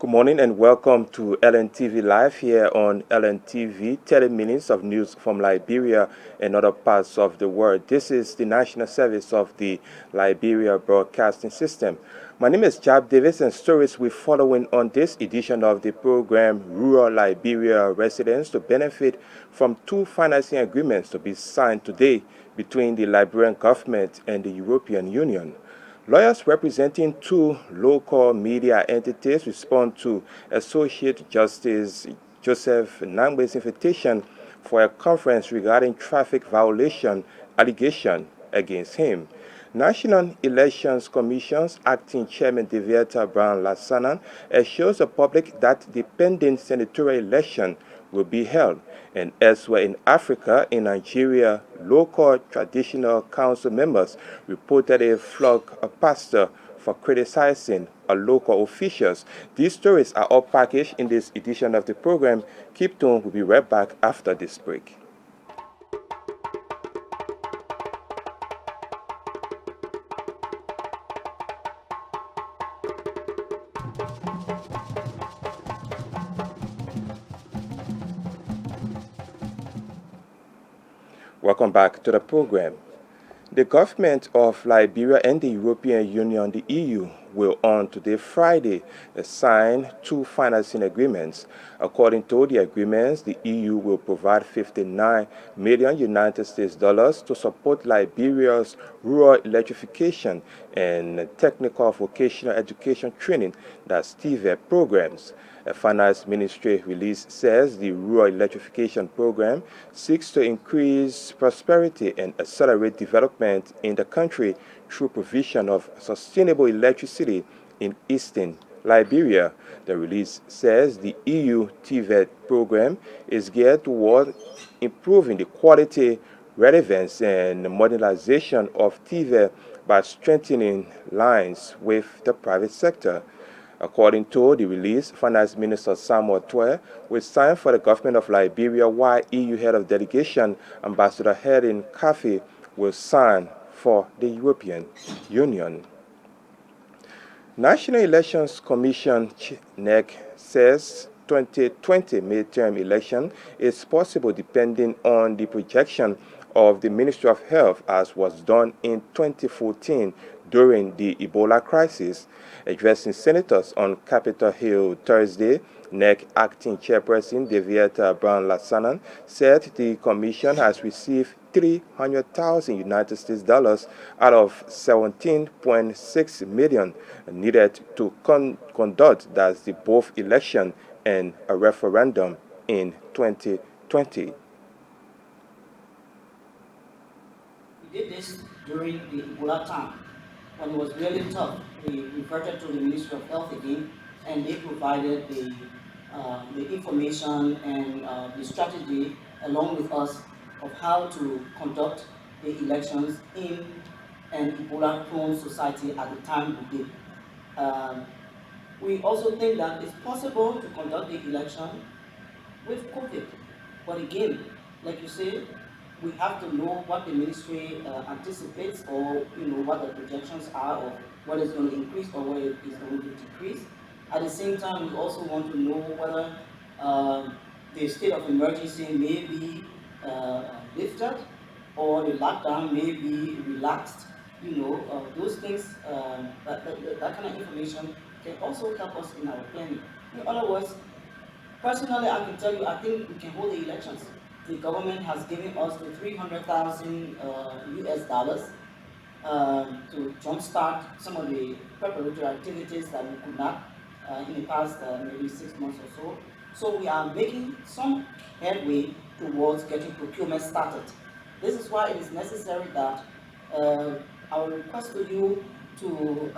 Good morning and welcome to LNTV Live here on LNTV, 30 minutes of news from Liberia and other parts of the world. This is the national service of the Liberia Broadcasting System. My name is Jab Davis, and stories we're following on this edition of the program: rural Liberia residents to benefit from two financing agreements to be signed today between the Liberian government and the European Union. Lawyers representing two local media entities respond to Associate Justice Joseph Nangbe's invitation for a conference regarding traffic violation allegation against him. National Elections Commission's acting chairman Deviata Brown Lassanan assures the public that the pending senatorial election will be held. And elsewhere in Africa, in Nigeria, local traditional council members reported a flog of pastor for criticizing local officials. These stories are all packaged in this edition of the program. Keep tuned, we'll be right back after this break. Welcome back to the program. The government of Liberia and the European Union, the EU, will on today, Friday, sign two financing agreements. According to the agreements, the EU will provide 59 million United States dollars to support Liberia's rural electrification and technical vocational education training, that's TVET programs. A finance ministry release says the rural electrification program seeks to increase prosperity and accelerate development in the country through provision of sustainable electricity in eastern Liberia. The release says the EU TVET program is geared toward improving the quality, relevance, and modernization of TVET by strengthening lines with the private sector. According to the release, Finance Minister Samuel Twe will sign for the government of Liberia, while EU Head of Delegation Ambassador Helen Caffey will sign for the European Union. National Elections Commission NEC says 2020 midterm election is possible depending on the projection of the Ministry of Health, as was done in 2014 during the Ebola crisis. Addressing senators on Capitol Hill Thursday, NEC acting chairperson Deviata Brown Lassanan said the commission has received 300,000 United States dollars out of 17.6 million needed to conduct both election and a referendum in 2020. We did this during the Ebola time, when it was really tough. We reverted to the Ministry of Health again, and they provided the information and the strategy along with us of how to conduct the elections in an Ebola-prone society at the time we did. We also think that it's possible to conduct the election with COVID, but again, like you say, we have to know what the ministry anticipates, or what the projections are, or what is going to increase or what is going to decrease. At the same time, we also want to know whether the state of emergency may be lifted or the lockdown may be relaxed. Those things, that kind of information can also help us in our planning. In other words, personally, I can tell you, I think we can hold the elections. The government has given us the 300,000 US dollars to jumpstart some of the preparatory activities that we could not in the past maybe 6 months or so. So we are making some headway towards getting procurement started. This is why it is necessary that I will request to you to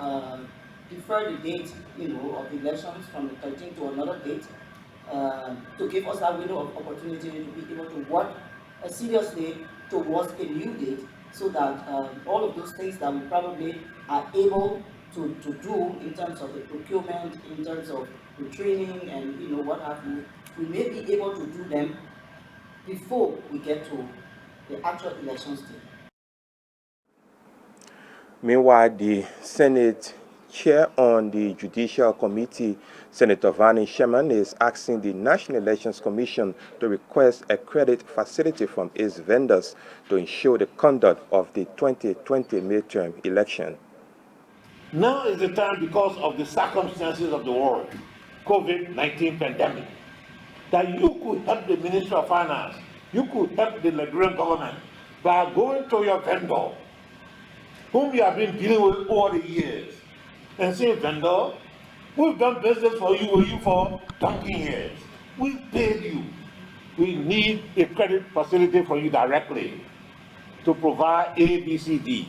defer the date, of the elections from the 13th to another date, to give us that window of opportunity to be able to work seriously towards a new date, so that all of those things that we probably are able to do in terms of the procurement, in terms of the training, and what have you, we may be able to do them before we get to the actual elections day. Meanwhile, the Senate Chair on the Judicial Committee, Senator Vani Sherman, is asking the National Elections Commission to request a credit facility from its vendors to ensure the conduct of the 2020 midterm election. Now is the time, because of the circumstances of the world, COVID-19 pandemic, that you could help the Ministry of Finance, you could help the Liberian government by going to your vendor, whom you have been dealing with over the years, and saying, vendor, we've done business for you for donkey years. We've paid you. We need a credit facility for you directly to provide A, B, C, D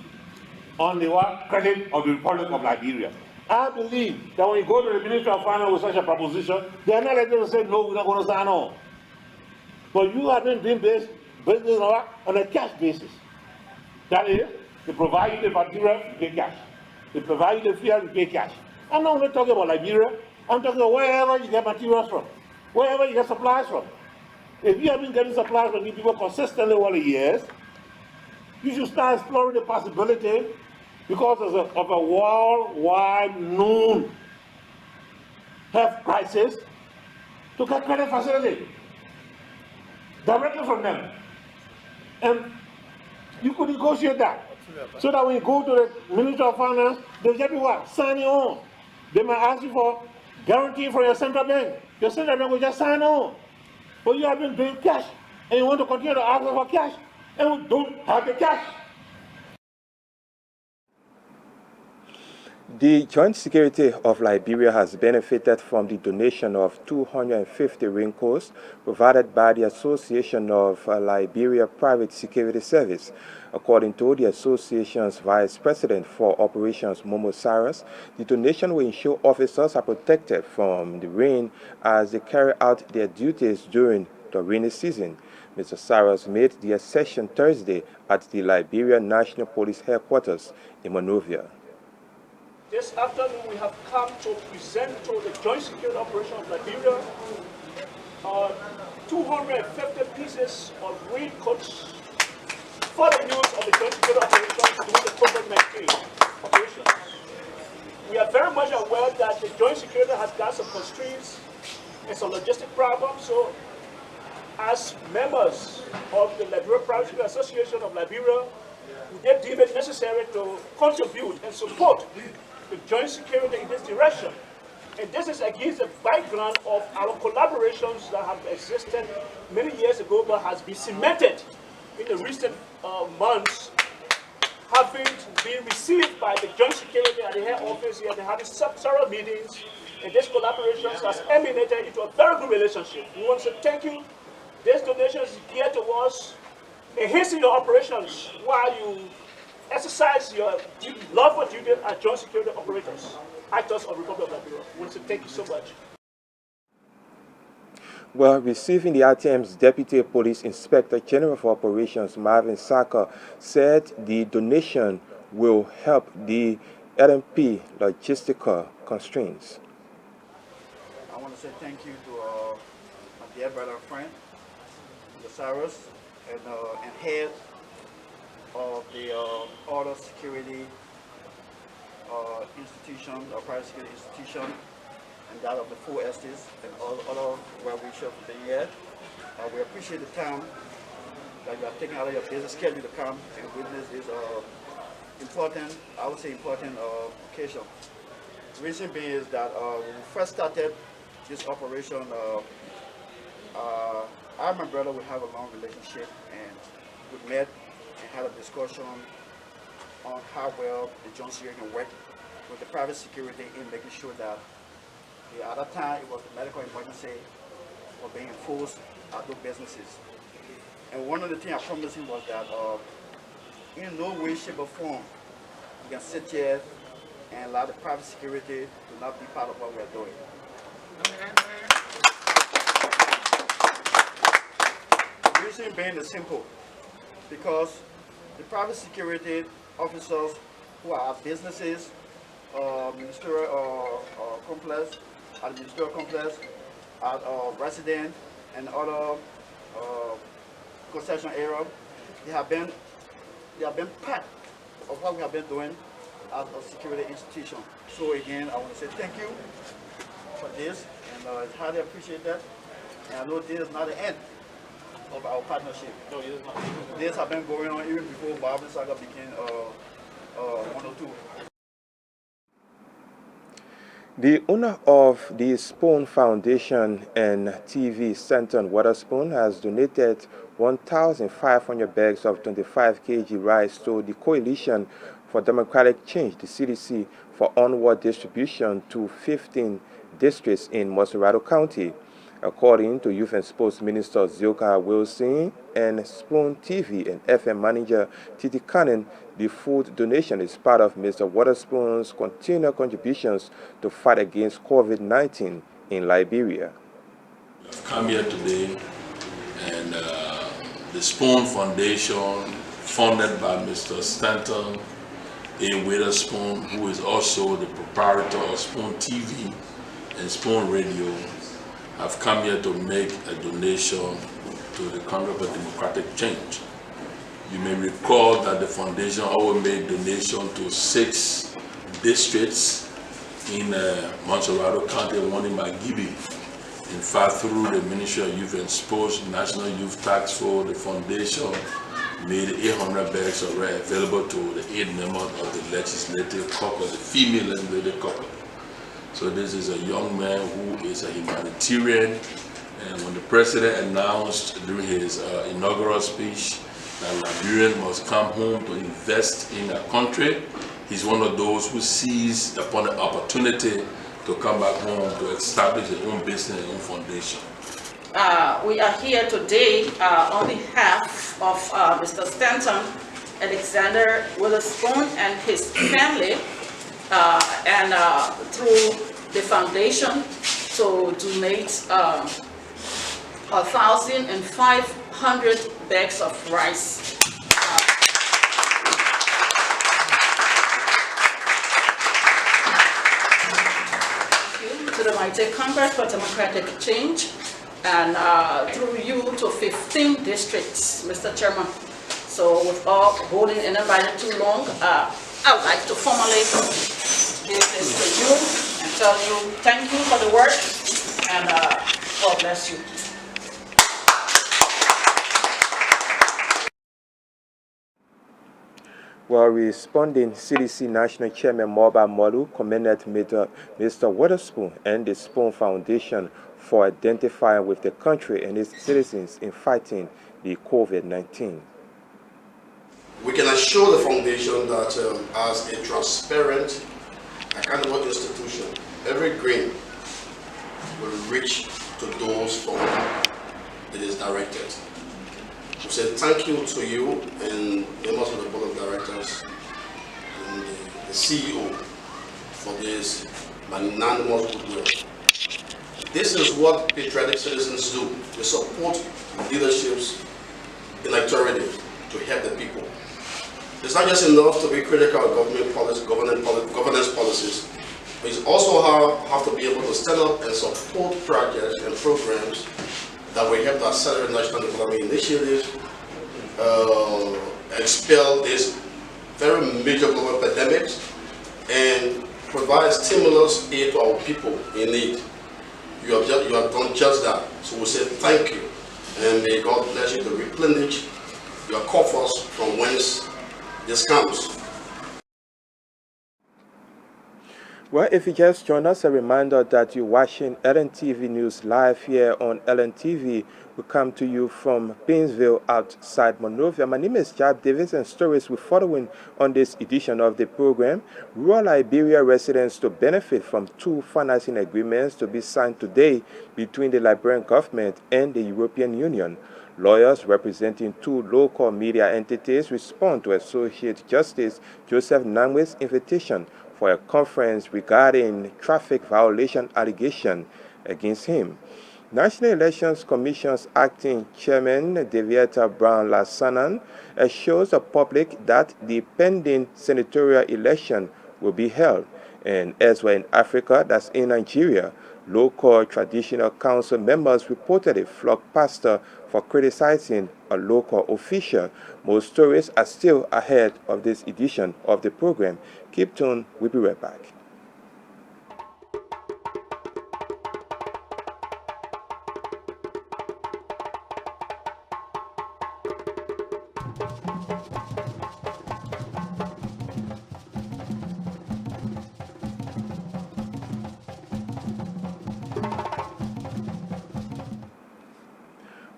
on the credit of the Republic of Liberia. I believe that when you go to the Ministry of Finance with such a proposition, they are not likely to say, no, we're not going to sign on. But you have been doing business on a cash basis. That is, they provide you the material, you pay cash. They provide you the fuel, you pay cash. I'm not only talking about Liberia, I'm talking about wherever you get materials from, wherever you get supplies from. If you have been getting supplies from these people consistently over the years, you should start exploring the possibility, because of a worldwide known health crisis, to get credit facility directly from them. And you could negotiate that, so that when you go to the Ministry of Finance, they'll get you what? Signing on. They might ask you for guarantee from your central bank. Your central bank will just sign on. But you have been doing cash, and you want to continue to ask for cash, and we don't have the cash. The Joint Security of Liberia has benefited from the donation of 250 raincoats provided by the Association of Liberia Private Security Service. According to the association's Vice President for Operations, Momo Cyrus, the donation will ensure officers are protected from the rain as they carry out their duties during the rainy season. Mr. Cyrus made the accession Thursday at the Liberia National Police Headquarters in Monrovia. This afternoon, we have come to present to the Joint Security Operation of Liberia 250 pieces of raincoats for the use of the Joint Security Operation during the COVID-19 operations. We are very much aware that the Joint Security has got some constraints and some logistic problems, so as members of the Liberia Private Security Association of Liberia, we did deem it necessary to contribute and support the joint security in this direction. And this is against the background of our collaborations that have existed many years ago but has been cemented in the recent months, having been received by the joint security at the head office here. They had several meetings, and this collaboration has emanated into a very good relationship. We want to say thank you. This donation is geared towards enhancing your operations while you exercise your love for duty as joint security operators, actors of the Republic of Liberia. We want to thank you so much. Well, receiving the RTM's Deputy Police Inspector General for Operations, Marvin Saka, said the donation will help the LNP logistical constraints. I want to say thank you to my dear brother and friend, Mr. Cyrus, and head of the other security institution, or private security institution, and that of the 4 estates and all other well-wishers for the year. We appreciate the time that you are taking out of your busy schedule to come and witness this important, I would say important occasion. The reason being is that when we first started this operation, I and my brother, we have a long relationship, and we met and had a discussion on how well the joint security can work with the private security in making sure that at that time it was the medical emergency was being enforced at those businesses. And one of the things I promised him was that in no way, shape or form we can sit here and allow the private security to not be part of what we are doing. The reason being is simple, because the private security officers who are at businesses, ministerial complex, at the ministerial complex, at resident and other concession area, they have been part of what we have been doing as a security institution. So again, I want to say thank you for this, and I highly appreciate that. And I know this is not the end of our partnership. No, it is not. This has been going on even before Bible Saga became 102. The owner of the Spoon Foundation and TV Stanton Waterspoon has donated 1,500 bags of 25 kg rice to the Coalition for Democratic Change, the CDC, for onward distribution to 15 districts in Moserado County. According to Youth and Sports Minister Zilka Wilson and Spoon TV and FM manager Titi Cannon, the food donation is part of Mr. Waterspoon's continued contributions to fight against COVID-19 in Liberia. I've come here today, and the Spoon Foundation, funded by Mr. Stanton A. Witherspoon, who is also the proprietor of Spoon TV and Spoon Radio, have come here to make a donation to the Congress for Democratic Change. You may recall that the foundation always made donation to 6 districts in Moserado County, one in Magibi. In fact, through the Ministry of Youth and Sports, National Youth Task Force, the foundation made 800 bags of rice available to the 8 members of the legislative caucus, the female legislative caucus. So this is a young man who is a humanitarian, and when the president announced during his inaugural speech that Liberians must come home to invest in our country, he's one of those who seized upon the opportunity to come back home to establish his own business, his own foundation. We are here today on behalf of Mr. Stanton Alexander Witherspoon and his family, and through the foundation to donate 1,500 bags of rice. To the Mighty Congress for Democratic Change, and through you to 15 districts, Mr. Chairman. So without holding anybody too long, I would like to formally give this to you and tell you thank you for the work, and God bless you. While responding, CDC National Chairman Moba Molu commended Mr. Waterspoon and the Spoon Foundation for identifying with the country and its citizens in fighting the COVID-19. We can assure the foundation that as a transparent, accountable institution, every grain will reach to those for whom it is directed. We say thank you to you and members of the board of directors and the CEO for this magnanimous goodwill. This is what patriotic citizens do. They support leaderships in authority to help the people. It's not just enough to be critical of government policy, governance policies, but it's also have to be able to stand up and support projects and programs that will help to accelerate national development initiatives, expel these very major global pandemics, and provide stimulus aid to our people in need. You have done just that. So we say thank you, and may God bless you to replenish your coffers from whence this comes. Well, if you just joined us, a reminder that you're watching LNTV News live here on LNTV. We come to you from Painesville outside Monrovia. My name is Jab Davis, and stories we're following on this edition of the program. Rural Liberia residents to benefit from 2 financing agreements to be signed today between the Liberian government and the European Union. Lawyers representing 2 local media entities respond to Associate Justice Joseph Nangwe's invitation for a conference regarding traffic violation allegation against him. National Elections Commission's acting chairman, Deviata Brown-Lassanan, assures the public that the pending senatorial election will be held. And elsewhere in Africa, that's in Nigeria, local traditional council members reportedly flocked pastor for criticizing a local official. Most stories are still ahead of this edition of the program. Keep tuned, we'll be right back.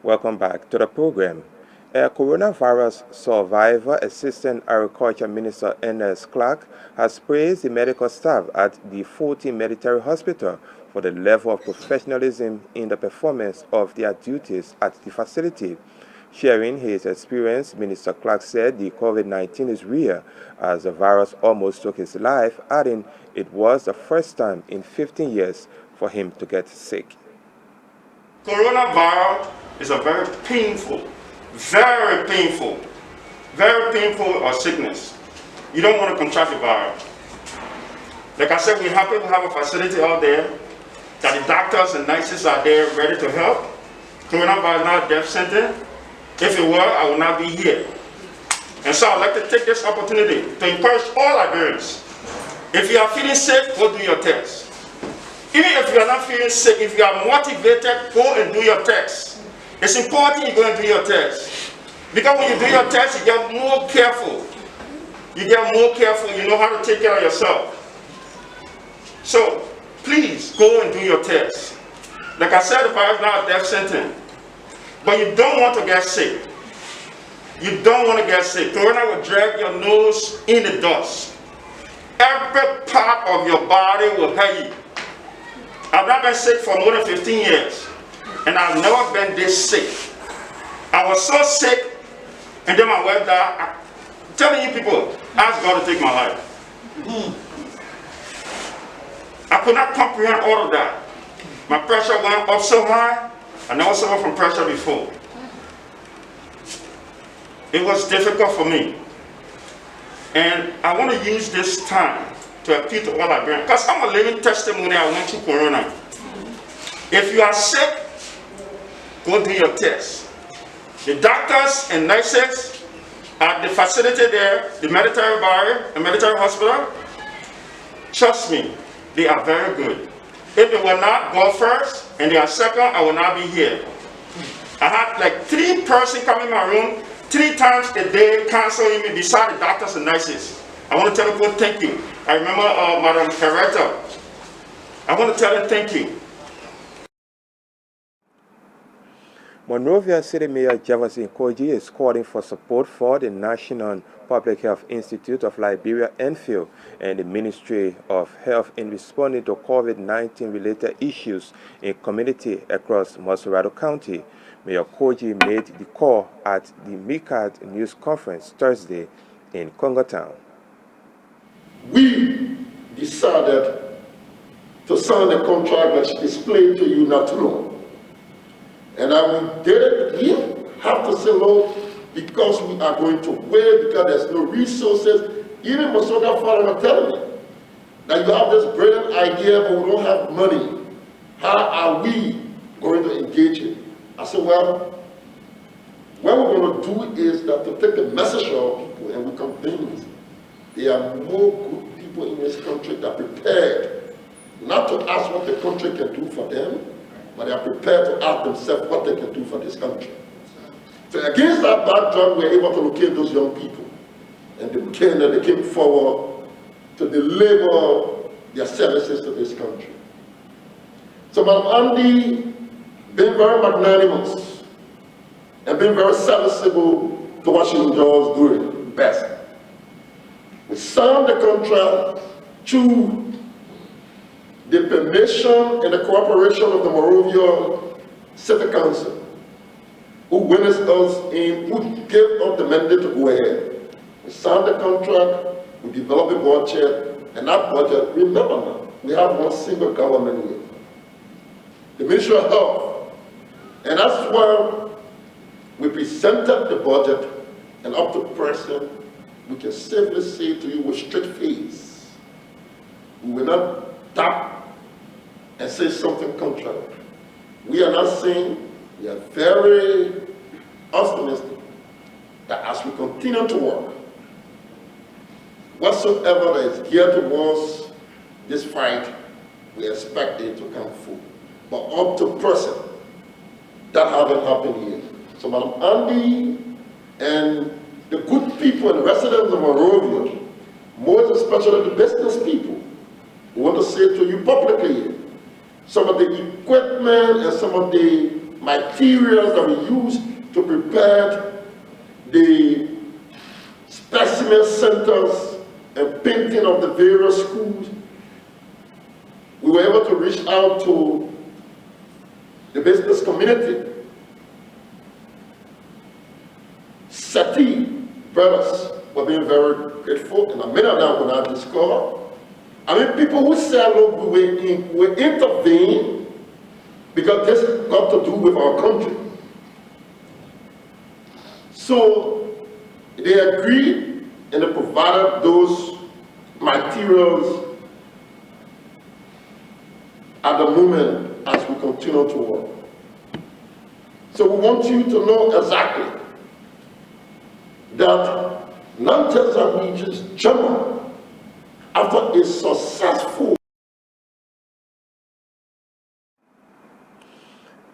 Welcome back to the program. A coronavirus survivor, Assistant Agriculture Minister Ernest Clark, has praised the medical staff at the 14 Military Hospital for the level of professionalism in the performance of their duties at the facility. Sharing his experience, Minister Clark said the COVID-19 is real, as the virus almost took his life, adding it was the first time in 15 years for him to get sick. Coronavirus is a very painful sickness. You don't want to contract the virus. Like I said, we're happy to have a facility out there, that the doctors and nurses are there ready to help. Coronavirus is not a death sentence. If it were, I would not be here. And so I'd like to take this opportunity to encourage all Liberians. If you are feeling sick, go do your test. Even if you are not feeling sick, if you are motivated, go and do your test. It's important you go and do your test. Because when you do your test, you get more careful. You know how to take care of yourself. So, please go and do your test. Like I said, the virus is not a death sentence. But you don't want to get sick. You don't want to get sick. Corona will drag your nose in the dust. Every part of your body will hurt you. I've not been sick for more than 15 years. And I've never been this sick. I was so sick, and then my wife died. I'm telling you people, ask God to take my life. I could not comprehend all of that. My pressure went up so high. I never suffered from pressure before. It was difficult for me. And I want to use this time to appeal to all Liberians, because I'm a living testimony. I went through Corona. If you are sick, go do your test. The doctors and nurses at the facility there, the military barrier, the military hospital, trust me, they are very good. If they will not go first and they are second, I will not be here. I had like 3 persons come in my room 3 times a day, counseling me beside the doctors and nurses. I want to tell them thank you. I remember Madam Carretta. I want to tell them thank you. Monrovia City Mayor Jefferson Koji is calling for support for the National Public Health Institute of Liberia, NPHIL, and the Ministry of Health in responding to COVID-19 related issues in community across Moserado County. Mayor Koji made the call at the MICAD News Conference Thursday in Congo Town. We decided to sign a contract that she explained to you not too long. And I will get it. We have to say no, because we are going to wait, because there's no resources. Even Mosoga Father was telling me that you have this brilliant idea, but we don't have money. How are we going to engage it? I said, well, what we're going to do is that to take the message of people, and we convince there are more good people in this country that are prepared not to ask what the country can do for them, but they are prepared to ask themselves what they can do for this country. So against that backdrop, we were able to locate those young people. And they came forward to deliver their services to this country. So Madam Andy, being very magnanimous and being very serviceable to what she enjoys doing best, we signed the contract through the permission and the cooperation of the Monrovia City Council, who witnessed us in, who gave us the mandate to go ahead. We signed the contract, we developed a budget, and that budget, remember now, we have one single government with the Ministry of Health. And that's why we presented the budget, and up to present, we can safely say to you with straight face, we will not tap and say something contrary. We are not saying we are very optimistic that as we continue to work, whatsoever that is geared towards this fight, we expect it to come full. But up to present, that hasn't happened yet. So Madam Andy and the good people and residents of Monrovia, most especially the business people, we want to say to you publicly, some of the equipment and some of the materials that we use to prepare the specimen centers and painting of the various schools, we were able to reach out to the business community. Seti brothers were being very grateful, and many of them were not discovered. I mean, people who said, look, we intervene because this has got to do with our country. So they agreed and they provided those materials at the moment as we continue to work. So we want you to know exactly that not just that we just jump after a successful.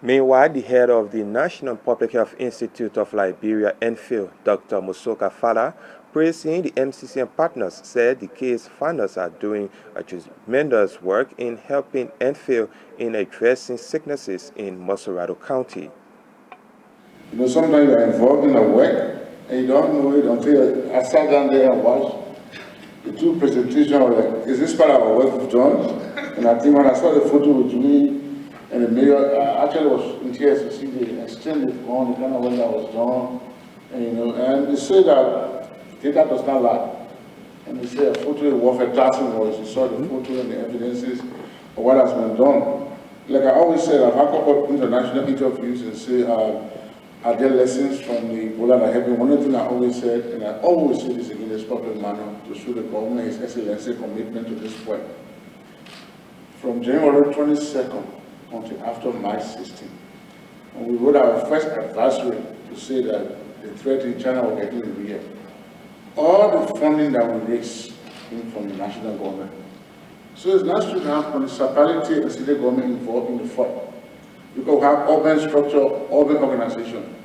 Meanwhile, the head of the National Public Health Institute of Liberia, NPHIL, Dr. Musoka Fala, praising the MCC and partners, said the case finders are doing a tremendous work in helping NPHIL in addressing sicknesses in Mosorado County. You know, sometimes you're involved in a work and you don't know it until I sat down there and watched the two presentations. I was like, is this part of our work we've done? And I think when I saw the photo with me and the mayor, I actually was in tears to see the extent they've gone, the kind of work that was done. And, you know, and they say that data does not lie. And they say a photo is worth 1,000 words. You saw the photo and the evidences of what has been done. Like I always said, I've had a couple of international interviews and say, are there lessons from the Ebola that happened? One of the things I always said, and I always say this in this public manner, to show the government His Excellency commitment to this work. From January 22nd until after March 16th, and we wrote our first advisory to say that the threat in China was getting real. All the funding that we raised came from the national government. So it's not to have municipality and city government involved in the fight. Because we have urban structure, urban organization.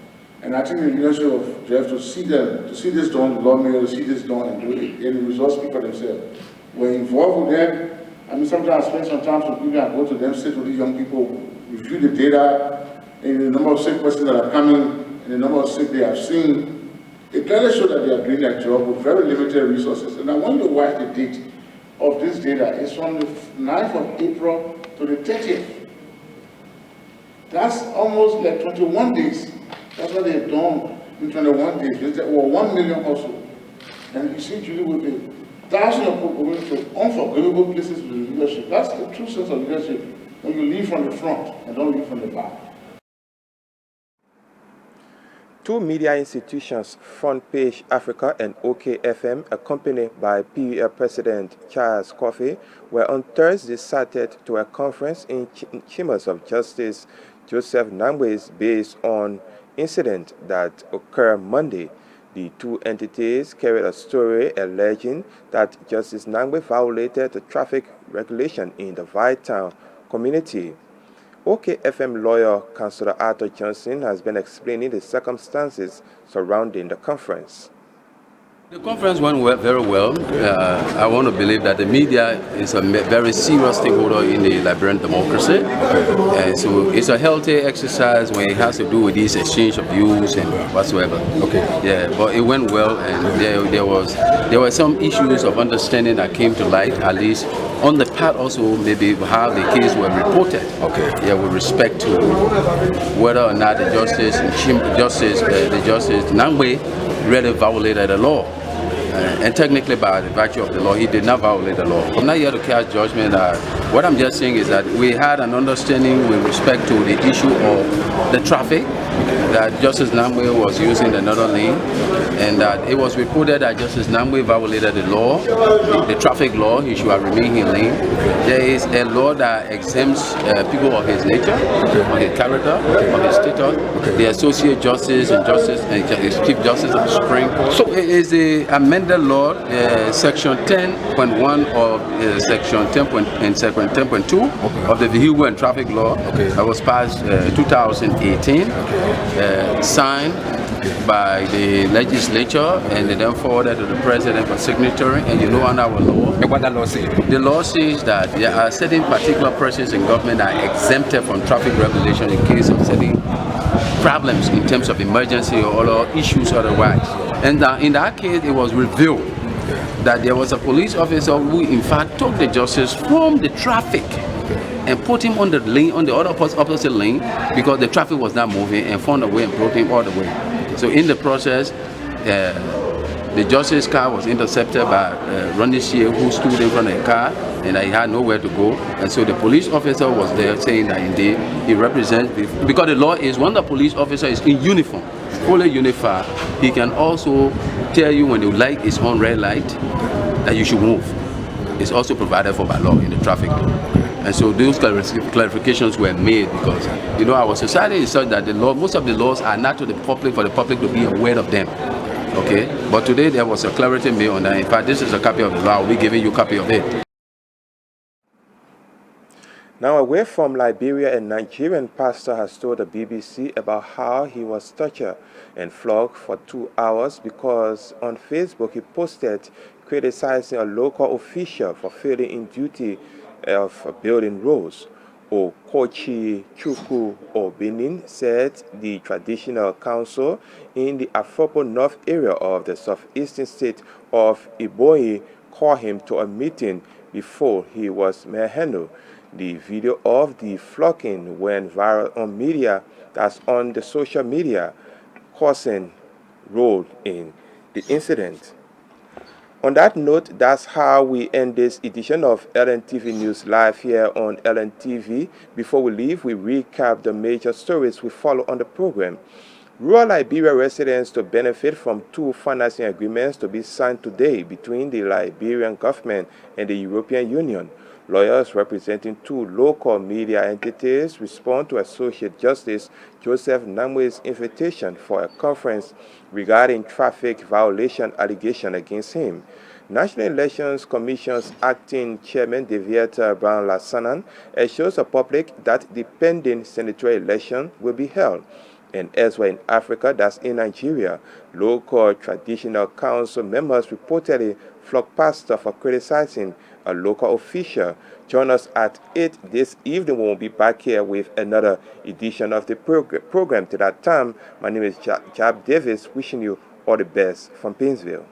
And I think the leadership of Jeff to see this done, lawmakers to see this done and do it, and the results speak for themselves. We're involved with them. I mean, sometimes I spend some time with people and go to them, sit with these young people, review the data, and the number of sick persons that are coming, and the number of sick they have seen. It clearly shows that they are doing their job with very limited resources. And I want you to watch the date of this data. It's from the 9th of April to the 30th. That's almost like 21 days. That's what they've done in 21 days. There were 1 million also. And you see, Julie, with the thousands of people going to unforgivable places with leadership. That's the true sense of leadership. When you lead from the front and don't lead from the back. Two media institutions, Front Page Africa and OKFM, accompanied by PUL President Charles Coffey, were on Thursday cited to a conference in Chambers of Justice Joseph Nangwe's based on incident that occurred Monday. The two entities carried a story alleging that Justice Nangwe violated the traffic regulation in the Vittown community. OKFM lawyer, Councillor Arthur Johnson, has been explaining the circumstances surrounding the conference. The conference went very well. I want to believe that the media is a very serious stakeholder in the Liberian democracy. And so it's a healthy exercise when it has to do with this exchange of views and whatsoever. Okay. Yeah, but it went well, and there were some issues of understanding that came to light, at least on the part also maybe how the case were reported. Okay. Yeah, with respect to whether or not the Justice Nangwe really violated the law. And technically, by the virtue of the law, he did not violate the law. I'm not here to cast judgment. What I'm just saying is that we had an understanding with respect to the issue of the traffic, that Justice Namwe was using another lane, and that it was reported that Justice Namwe violated the law, the traffic law. He should have remained in lane. There is a law that exempts people of his nature, of his character, of his status, the associate justice and justice and chief justice of the Supreme Court. So it is the amended law, section 10.1 of section 10. And section 10.2 of the Vehicle and Traffic Law that was passed 2018, signed by the legislature, and then forwarded to the president for signature. And you know, under our law, what the law says? The law says that there are certain particular persons in government that are exempted from traffic regulation in case of certain problems in terms of emergency or other issues otherwise. And in that case, it was revealed that there was a police officer who in fact took the justice from the traffic and put him on the lane, on the other opposite lane, because the traffic was not moving, and found a way and brought him all the way. So in the process, the justice's car was intercepted by Ronnie Shea, who stood in front of the car, and he had nowhere to go. And so the police officer was there saying that indeed he represents, because the law is when the police officer is in uniform, fully unified, he can also tell you when the light is on red light that you should move. It's also provided for by law in the traffic law. And so those clarifications were made because, you know, our society is such that the law, most of the laws are not to the public, for the public to be aware of them. Okay? But today there was a clarity made on that. In fact, this is a copy of the law. I'll be giving you a copy of it. Now, away from Liberia, a Nigerian pastor has told the BBC about how he was tortured and flogged for 2 hours because on Facebook he posted criticizing a local official for failing in duty of building roads. Okochi Chukwu Obinin said the traditional council in the Afropo North area of the southeastern state of Ebonyi called him to a meeting before he was manhandled. The video of the flogging went viral on media, that's on the social media, causing role in the incident. On that note, that's how we end this edition of LNTV News Live here on LNTV. Before we leave, we recap the major stories we follow on the program. Rural Liberia residents to benefit from 2 financing agreements to be signed today between the Liberian government and the European Union. Lawyers representing 2 local media entities respond to Associate Justice Joseph Namwe's invitation for a conference regarding traffic violation allegation against him. National Elections Commission's acting chairman, Deviata Brown Lassanan, assures the public that the pending senatorial election will be held. And elsewhere in Africa, that's in Nigeria, local traditional council members reportedly flogged pastor for criticizing a local official. Join us at 8 this evening. We'll be back here with another edition of the program. To that time, my name is Jab Davis, wishing you all the best from Painesville.